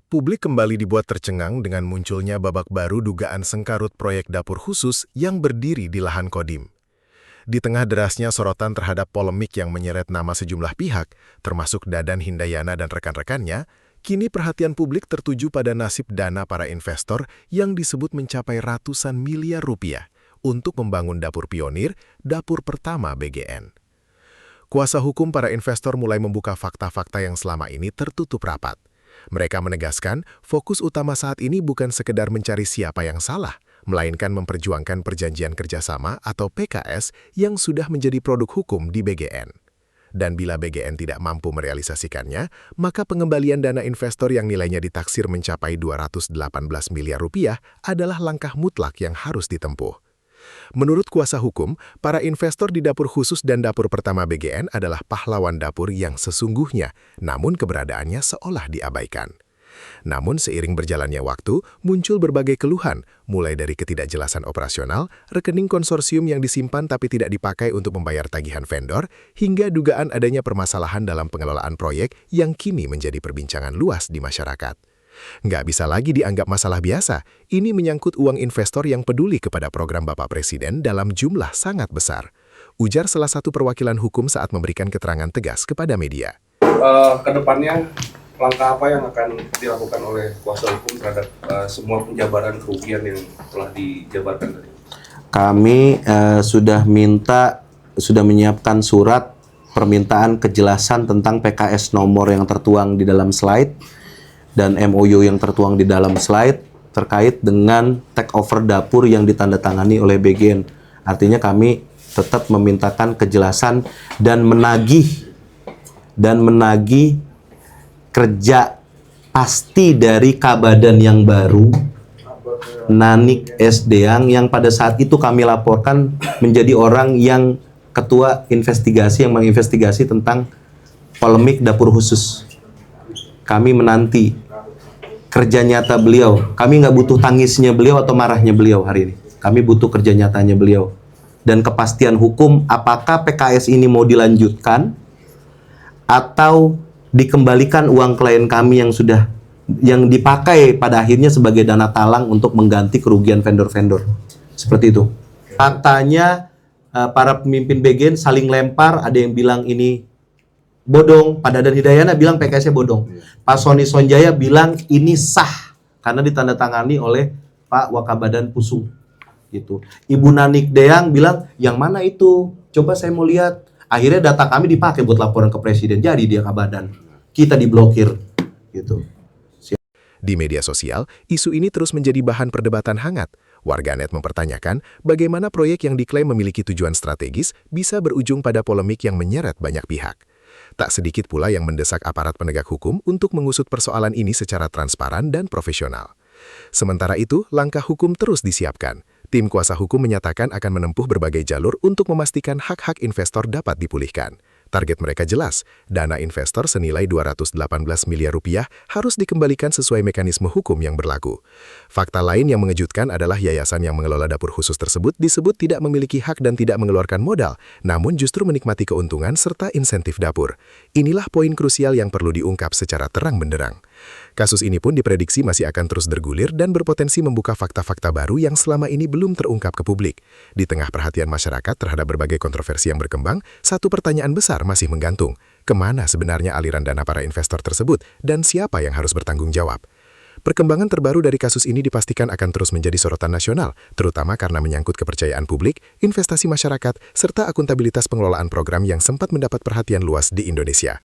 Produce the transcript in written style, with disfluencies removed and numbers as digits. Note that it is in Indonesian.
Publik kembali dibuat tercengang dengan munculnya babak baru dugaan sengkarut proyek dapur khusus yang berdiri di lahan Kodim. Di tengah derasnya sorotan terhadap polemik yang menyeret nama sejumlah pihak, termasuk Dadan Hindayana dan rekan-rekannya, kini perhatian publik tertuju pada nasib dana para investor yang disebut mencapai ratusan miliar rupiah untuk membangun dapur pionir, dapur pertama BGN. Kuasa hukum para investor mulai membuka fakta-fakta yang selama ini tertutup rapat. Mereka menegaskan, fokus utama saat ini bukan sekedar mencari siapa yang salah, melainkan memperjuangkan perjanjian kerjasama atau PKS yang sudah menjadi produk hukum di BGN. Dan bila BGN tidak mampu merealisasikannya, maka pengembalian dana investor yang nilainya ditaksir mencapai 218 miliar rupiah adalah langkah mutlak yang harus ditempuh. Menurut kuasa hukum, para investor di dapur khusus dan dapur pertama BGN adalah pahlawan dapur yang sesungguhnya, namun keberadaannya seolah diabaikan. Namun seiring berjalannya waktu, muncul berbagai keluhan, mulai dari ketidakjelasan operasional, rekening konsorsium yang disimpan tapi tidak dipakai untuk membayar tagihan vendor, hingga dugaan adanya permasalahan dalam pengelolaan proyek yang kini menjadi perbincangan luas di masyarakat. Nggak bisa lagi dianggap masalah biasa, ini menyangkut uang investor yang peduli kepada program Bapak Presiden dalam jumlah sangat besar. Ujar salah satu perwakilan hukum saat memberikan keterangan tegas kepada media. Kedepannya, langkah apa yang akan dilakukan oleh kuasa hukum terhadap semua penjabaran kerugian yang telah dijabarkan tadi? Kami sudah menyiapkan surat permintaan kejelasan tentang PKS nomor yang tertuang di dalam slide, dan MOU yang tertuang di dalam slide terkait dengan take over dapur yang ditandatangani oleh BGN. Artinya kami tetap memintakan kejelasan dan menagih kerja pasti dari Kabadan yang baru, Nanik Sdeang, yang pada saat itu kami laporkan menjadi orang yang ketua investigasi yang menginvestigasi tentang polemik dapur khusus. Kami menanti kerja nyata beliau. Kami nggak butuh tangisnya beliau atau marahnya beliau hari ini. Kami butuh kerja nyatanya beliau. Dan kepastian hukum apakah PKS ini mau dilanjutkan atau dikembalikan uang klien kami yang dipakai pada akhirnya sebagai dana talang untuk mengganti kerugian vendor-vendor. Seperti itu. Faktanya para pemimpin BGN saling lempar, ada yang bilang ini bodong, Pak Dadan Hindayana bilang PKS-nya bodong. Pak Sony Sonjaya bilang ini sah karena ditandatangani oleh Pak Wakabadan Pusung. Gitu. Ibu Nanik Deang bilang, yang mana itu? Coba saya mau lihat. Akhirnya data kami dipakai buat laporan ke Presiden. Jadi dia Kabadan. Kita diblokir. Gitu. Di media sosial, isu ini terus menjadi bahan perdebatan hangat. Warganet mempertanyakan bagaimana proyek yang diklaim memiliki tujuan strategis bisa berujung pada polemik yang menyeret banyak pihak. Tak sedikit pula yang mendesak aparat penegak hukum untuk mengusut persoalan ini secara transparan dan profesional. Sementara itu, langkah hukum terus disiapkan. Tim kuasa hukum menyatakan akan menempuh berbagai jalur untuk memastikan hak-hak investor dapat dipulihkan. Target mereka jelas, dana investor senilai 218 miliar rupiah harus dikembalikan sesuai mekanisme hukum yang berlaku. Fakta lain yang mengejutkan adalah yayasan yang mengelola dapur khusus tersebut disebut tidak memiliki hak dan tidak mengeluarkan modal, namun justru menikmati keuntungan serta insentif dapur. Inilah poin krusial yang perlu diungkap secara terang benderang. Kasus ini pun diprediksi masih akan terus bergulir dan berpotensi membuka fakta-fakta baru yang selama ini belum terungkap ke publik. Di tengah perhatian masyarakat terhadap berbagai kontroversi yang berkembang, satu pertanyaan besar masih menggantung. Kemana sebenarnya aliran dana para investor tersebut dan siapa yang harus bertanggung jawab? Perkembangan terbaru dari kasus ini dipastikan akan terus menjadi sorotan nasional, terutama karena menyangkut kepercayaan publik, investasi masyarakat, serta akuntabilitas pengelolaan program yang sempat mendapat perhatian luas di Indonesia.